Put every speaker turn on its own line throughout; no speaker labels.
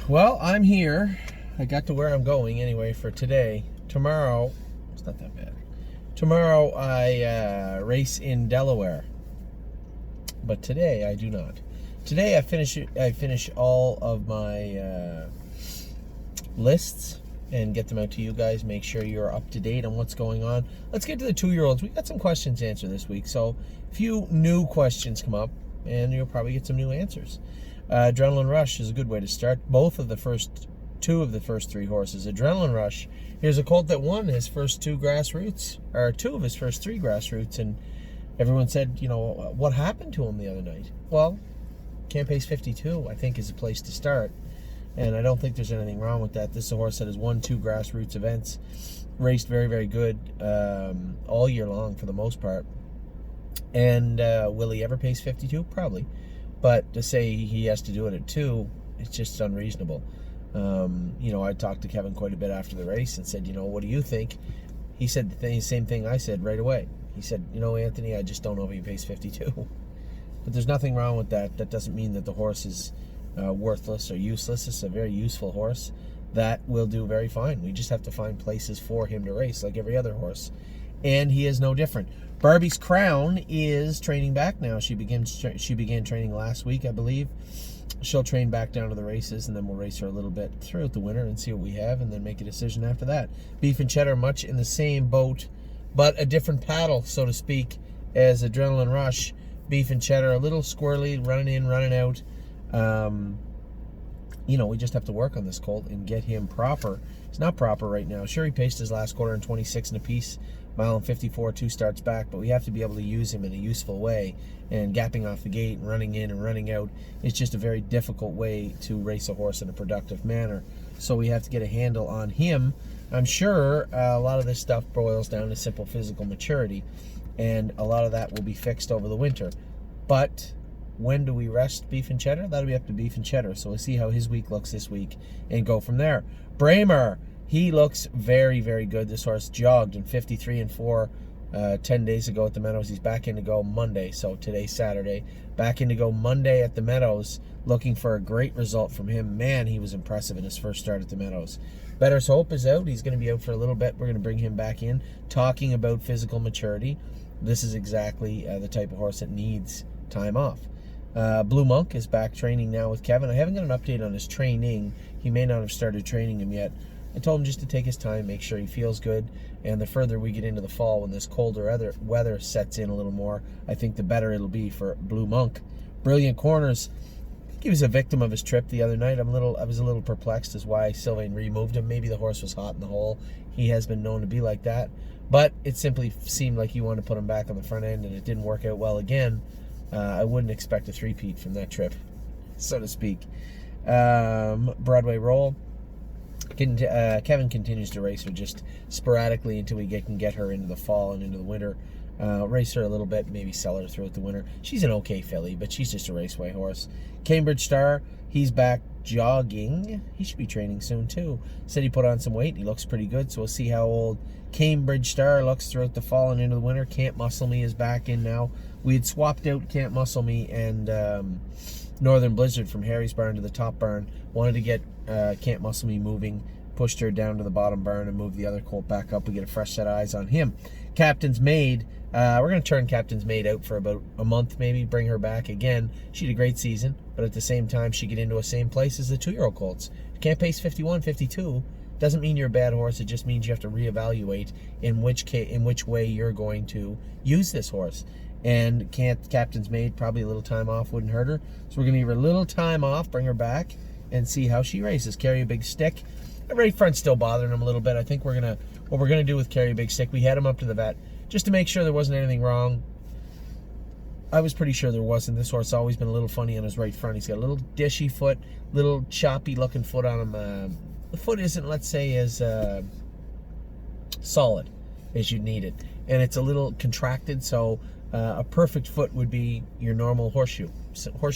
Well, I'm here. I got to where I'm going anyway for today. Tomorrow, it's not that bad. Tomorrow I race in Delaware, but today I do not. Today I finish all of my lists and get them out to you guys. Make sure you're up to date on what's going on. Let's get to the 2-year-olds. We got some questions to answer this week, so a few new questions come up, and you'll probably get some new answers. Adrenaline Rush is a good way to start. Two of the first three horses. Adrenaline Rush, here's a colt that won his first two of his first three grassroots, and everyone said, what happened to him the other night? Well, Can't Pace 52, I think, is a place to start, and I don't think there's anything wrong with that. This is a horse that has won 2 grassroots events, raced very, very good all year long for the most part, and will he ever pace 52? Probably. But to say he has to do it at 2, it's just unreasonable. I talked to Kevin quite a bit after the race and said, what do you think? He said the same thing I said right away. He said, Anthony, I just don't know if he pace 52. But there's nothing wrong with that. That doesn't mean that the horse is worthless or useless. It's a very useful horse that will do very fine. We just have to find places for him to race like every other horse. And he is no different. Barbie's Crown is training back now. She began training last week, I believe. She'll train back down to the races, and then we'll race her a little bit throughout the winter and see what we have, and then make a decision after that. Beef and Cheddar, much in the same boat, but a different paddle, so to speak, as Adrenaline Rush. Beef and Cheddar, a little squirrely, running in, running out. We just have to work on this colt and get him proper. He's not proper right now. Sure, he paced his last quarter in 26 and a piece, mile and 54, 2 starts back, but we have to be able to use him in a useful way, and gapping off the gate and running in and running out is just a very difficult way to race a horse in a productive manner. So we have to get a handle on him. I'm sure a lot of this stuff boils down to simple physical maturity, and a lot of that will be fixed over the winter. But when do we rest Beef and Cheddar? That'll be up to Beef and Cheddar. So we'll see how his week looks this week and go from there. Braemar, he looks very, very good. This horse jogged in 53 and 4 10 days ago at the Meadows. He's back in to go Monday, so today's Saturday. Back in to go Monday at the Meadows, looking for a great result from him. Man, he was impressive in his first start at the Meadows. Better's Hope is out. He's going to be out for a little bit. We're going to bring him back in, talking about physical maturity. This is exactly the type of horse that needs time off. Blue Monk is back training now with Kevin. I haven't got an update on his training. He may not have started training him yet. I told him just to take his time, make sure he feels good, and the further we get into the fall, when this colder weather sets in a little more, I think the better it'll be for Blue Monk. Brilliant Corners, I think he was a victim of his trip the other night. I was a little perplexed as why Sylvain removed him. Maybe the horse was hot in the hole. He has been known to be like that, but it simply seemed like you wanted to put him back on the front end, and it didn't work out well again. I wouldn't expect a three-peat from that trip, so to speak. Broadway Roll. Kevin continues to race her just sporadically until we can get her into the fall and into the winter. Race her a little bit, maybe sell her throughout the winter. She's an okay filly, but she's just a raceway horse. Cambridge Star, he's back jogging. He should be training soon too. Said he put on some weight. He looks pretty good, so we'll see how old Cambridge Star looks throughout the fall and into the winter. Can't Muscle Me is back in now. We had swapped out Can't Muscle Me and Northern Blizzard from Harry's barn to the top barn. Wanted to get Can't Muscle Me moving, pushed her down to the bottom barn and moved the other colt back up. We get a fresh set of eyes on him. Captain's Maid, we're going to turn Captain's Maid out for about a month, maybe bring her back again. She had a great season, but at the same time she get into the same place as the 2-year-old colts. Can't pace 51, 52 doesn't mean you're a bad horse. It just means you have to reevaluate in which way you're going to use this horse. And Captain's Maid, probably a little time off wouldn't hurt her. So we're going to give her a little time off, bring her back, and see how she races. Carry a Big Stick. The right front's still bothering him a little bit. I think what we're gonna do with Carry a Big Stick, we had him up to the vet just to make sure there wasn't anything wrong. I was pretty sure there wasn't. This horse has always been a little funny on his right front. He's got a little dishy foot, little choppy looking foot on him. The foot isn't, let's say, as solid as you'd need it, and it's a little contracted, so a perfect foot would be your normal horseshoe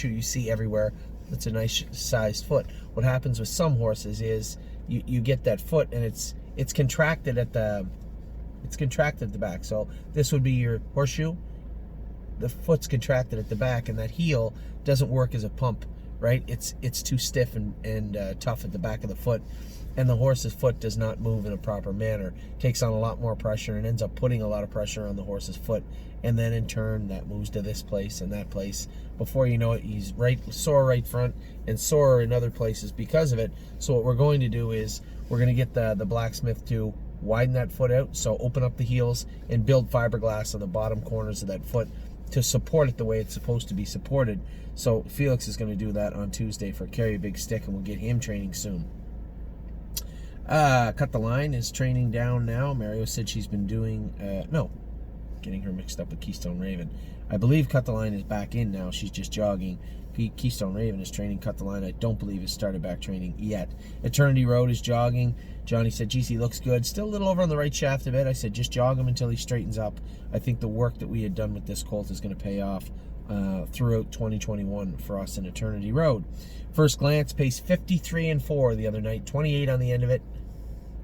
you see everywhere. That's a nice sized foot. What happens with some horses is you get that foot and it's contracted at the back. So this would be your horseshoe. The foot's contracted at the back, and that heel doesn't work as a pump right? It's too stiff and tough at the back of the foot, and the horse's foot does not move in a proper manner. Takes on a lot more pressure and ends up putting a lot of pressure on the horse's foot, and then in turn that moves to this place and that place. Before you know it, he's sore right front and sore in other places because of it. So what we're going to do is we're going to get the blacksmith to widen that foot out, so open up the heels and build fiberglass on the bottom corners of that foot to support it the way it's supposed to be supported. So Felix is going to do that on Tuesday for Carry a Big Stick, and we'll get him training soon. Cut the Line is training down now. Mario said she's been doing, no, getting her mixed up with Keystone Raven. I believe Cut the Line is back in now. She's just jogging. Keystone Raven is training. Cut the Line, I don't believe, has started back training yet. Eternity Road is jogging. Johnny said, geez, he looks good. Still a little over on the right shaft a bit. I said, just jog him until he straightens up. I think the work that we had done with this colt is going to pay off throughout 2021 for us in Eternity Road. First Glance paced 53-4 the other night. 28 on the end of it.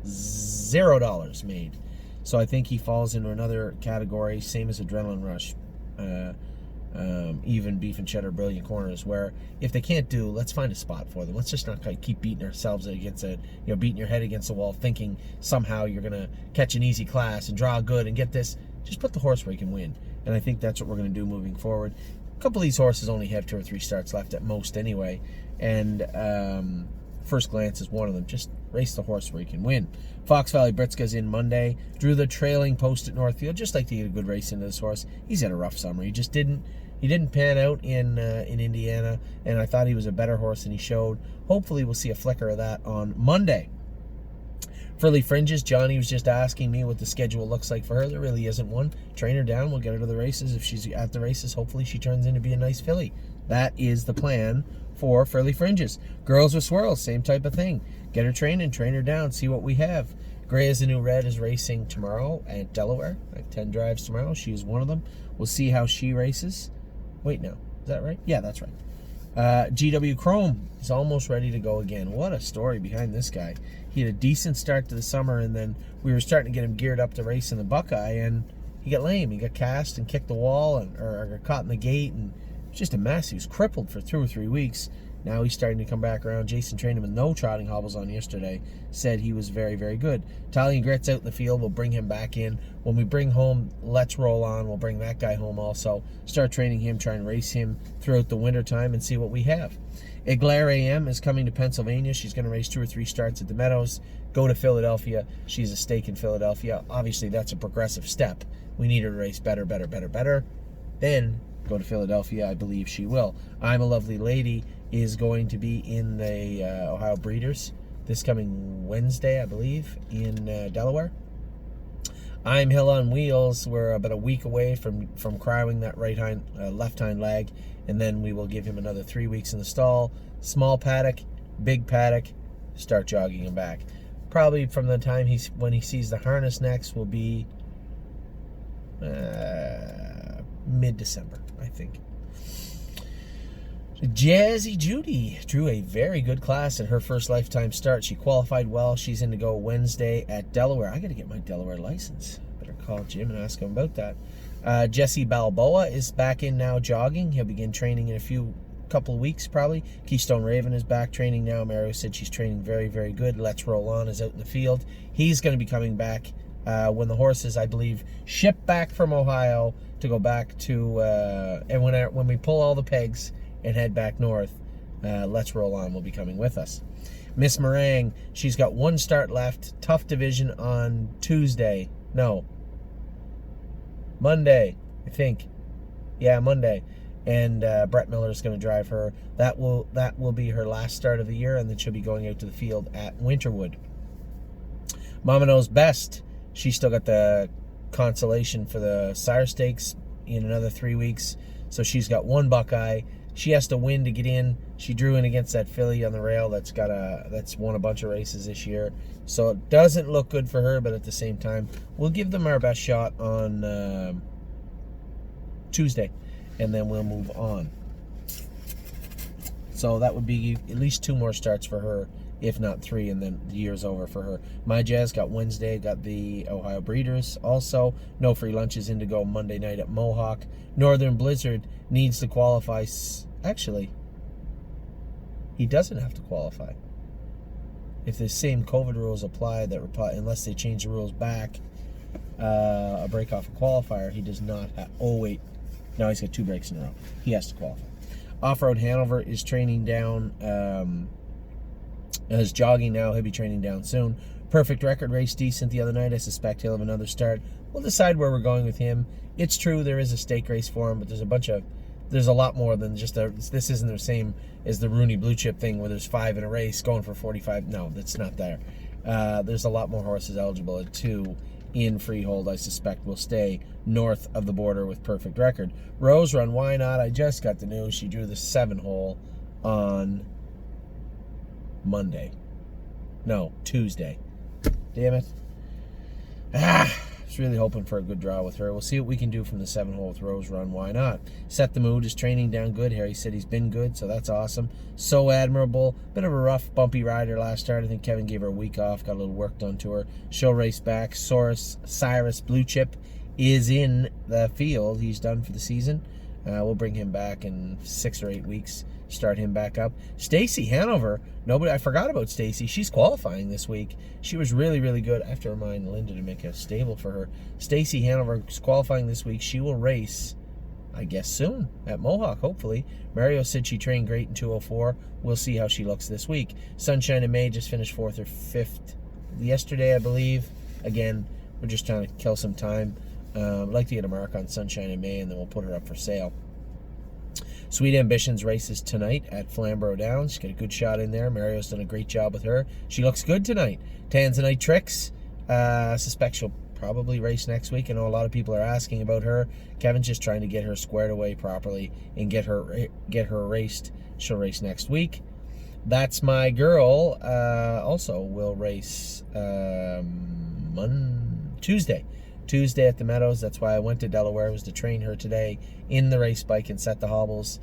$0 made. So I think he falls into another category, same as Adrenaline Rush. Even Beef and Cheddar Brilliant Corners, where if they can't do, let's find a spot for them. Let's just not keep beating ourselves against it, beating your head against the wall, thinking somehow you're gonna catch an easy class and draw good and get this. Just put the horse where you can win, and I think that's what we're gonna do moving forward. A couple of these horses only have 2 or 3 starts left at most anyway, and First Glance is one of them. Just race the horse where you can win. Fox Valley Britska's in Monday. Drew the trailing post at Northfield. Just like to get a good race into this horse. He's had a rough summer. He just didn't pan out in Indiana, and I thought he was a better horse than he showed. Hopefully we'll see a flicker of that on Monday. Frilly Fringes, Johnny was just asking me what the schedule looks like for her. There really isn't one. Train her down, we'll get her to the races. If she's at the races, hopefully she turns in to be a nice filly. That is the plan for Frilly Fringes. Girls with Swirls, same type of thing. Get her trained and train her down, see what we have. Gray is the New Red is racing tomorrow at Delaware, like 10 drives tomorrow. She's one of them. We'll see how she races. Wait, no. Is that right? Yeah, that's right. GW Chrome is almost ready to go again. What a story behind this guy. He had a decent start to the summer, and then we were starting to get him geared up to race in the Buckeye, and he got lame. He got cast and kicked the wall or got caught in the gate, and it was just a mess. He was crippled for 2 or 3 weeks. Now he's starting to come back around. Jason trained him with no trotting hobbles on yesterday. Said he was very, very good. Italian Grit's out in the field. We'll bring him back in. When we bring home Let's Roll On, we'll bring that guy home also. Start training him, try and race him throughout the wintertime and see what we have. Eglaire AM is coming to Pennsylvania. She's going to race 2 or 3 starts at the Meadows. Go to Philadelphia. She's a stake in Philadelphia. Obviously, that's a progressive step. We need her to race better. Then go to Philadelphia. I believe she will. I'm a Lovely Lady is going to be in the Ohio Breeders this coming Wednesday, I believe, in Delaware. I'm Hill on Wheels. We're about a week away from crowing that left hind leg, and then we will give him another 3 weeks in the stall. Small paddock, big paddock, start jogging him back. Probably from the time when he sees the harness next will be mid-December, I think. Jazzy Judy drew a very good class in her first lifetime start. She qualified well. She's in to go Wednesday at Delaware. I got to get my Delaware license. Better call Jim and ask him about that. Jesse Balboa is back in now jogging. He'll begin training in a couple of weeks probably. Keystone Raven is back training now. Mario said she's training very, very good. Let's Roll On is out in the field. He's going to be coming back when the horses, I believe, ship back from Ohio to go back to, and when we pull all the pegs and head back north, Let's Roll On will be coming with us. Miss Meringue, she's got 1 start left. Tough division on Tuesday. No. Monday, I think. Yeah, Monday. And Brett Miller is going to drive her. That will be her last start of the year, and then she'll be going out to the field at Winterwood. Mama Knows Best. She's still got the consolation for the Sire Stakes in another 3 weeks. So she's got 1 Buckeye. She has to win to get in. She drew in against that filly on the rail that's won a bunch of races this year. So it doesn't look good for her, but at the same time, we'll give them our best shot on Tuesday, and then we'll move on. So that would be at least 2 more starts for her, if not 3, and then the year's over for her. My Jazz got Wednesday, got the Ohio Breeders also. No free lunches in to go Monday night at Mohawk. Northern Blizzard needs to qualify. Actually, he doesn't have to qualify. If the same COVID rules apply, unless they change the rules back, a break off a qualifier, he does not have. Oh wait, now he's got 2 breaks in a row. He has to qualify. Off-Road Hanover is training down. Is jogging now. He'll be training down soon. Perfect Record race decent the other night. I suspect he'll have another start. We'll decide where we're going with him. It's true there is a stake race for him, but there's a lot more than just this isn't the same as the Rooney Blue Chip thing where there's 5 in a race going for 45. No, that's not there. There's a lot more horses eligible at 2 in Freehold. I suspect will stay north of the border with Perfect Record. Rose Run, why not? I just got the news. She drew the 7-hole on Tuesday. Damn it. I was really hoping for a good draw with her. We'll see what we can do from the 7-hole with Rose Run. Why not? Set the Mood is training down good. Harry said he's been good, so that's awesome. So Admirable. Bit of a rough, bumpy rider last start. I think Kevin gave her a week off. Got a little work done to her. She'll race back. Cyrus Blue Chip is in the field. He's done for the season. We'll bring him back in 6 or 8 weeks. Start him back up. Stacy Hanover. I forgot about Stacy. She's qualifying this week. She was really, really good. I have to remind Linda to make a stable for her. Stacy Hanover is qualifying this week. She will race, I guess, soon at Mohawk, hopefully. Mario said she trained great in 204. We'll see how she looks this week. Sunshine in May just finished 4th or 5th yesterday, I believe. Again, we're just trying to kill some time. I'd like to get a mark on Sunshine in May, and then we'll put her up for sale. Sweet Ambitions races tonight at Flamborough Downs. She's got a good shot in there. Mario's done a great job with her. She looks good tonight. Tanzanite Tricks. Suspect she'll probably race next week. I know a lot of people are asking about her. Kevin's just trying to get her squared away properly and get her raced. She'll race next week. That's My Girl. Also will race Tuesday. Tuesday at the Meadows. That's why I went to Delaware, was to train her today in the race bike and set the hobbles.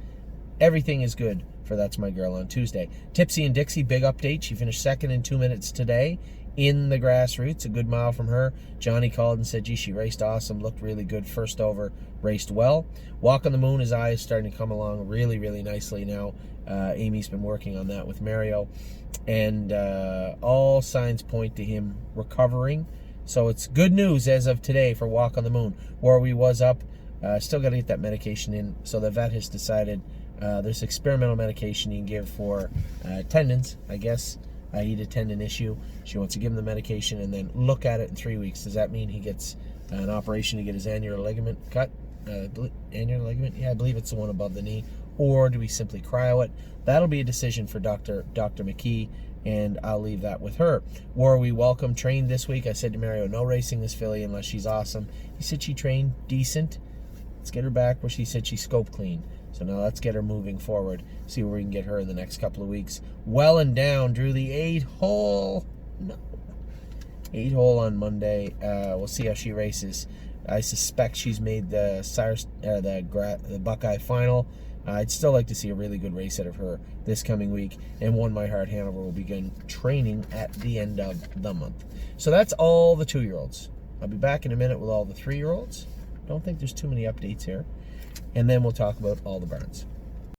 Everything is good for That's My Girl on Tuesday. Tipsy and Dixie, big update. She finished 2nd in 2 minutes today in the grassroots. A good mile from her. Johnny called and said, gee, she raced awesome, looked really good. First over, raced well. Walk on the Moon, his eye is starting to come along really, really nicely now. Amy's been working on that with Mario. And all signs point to him recovering. So it's good news as of today for Walk on the Moon. Warwi was up. Still got to get that medication in. So the vet has decided there's experimental medication you can give for tendons, I guess. He had a tendon issue. She wants to give him the medication and then look at it in 3 weeks. Does that mean he gets an operation to get his annular ligament cut? Annular ligament? Yeah, I believe it's the one above the knee. Or do we simply cryo it? That'll be a decision for Dr. McKee, and I'll leave that with her. Warwi Welcome trained this week. I said to Mario, no racing this filly unless she's awesome. He said she trained decent. Let's get her back where she said she scoped clean. So now let's get her moving forward. See where we can get her in the next couple of weeks. Well and Down drew the 8-hole. No. 8-hole on Monday. We'll see how she races. I suspect she's made the Buckeye final. I'd still like to see a really good race out of her this coming week, and One My Heart Hanover will begin training at the end of the month. So that's all the 2-year-olds. I'll be back in a minute with all the 3-year-olds. Don't think there's too many updates here. And then we'll talk about all the barns.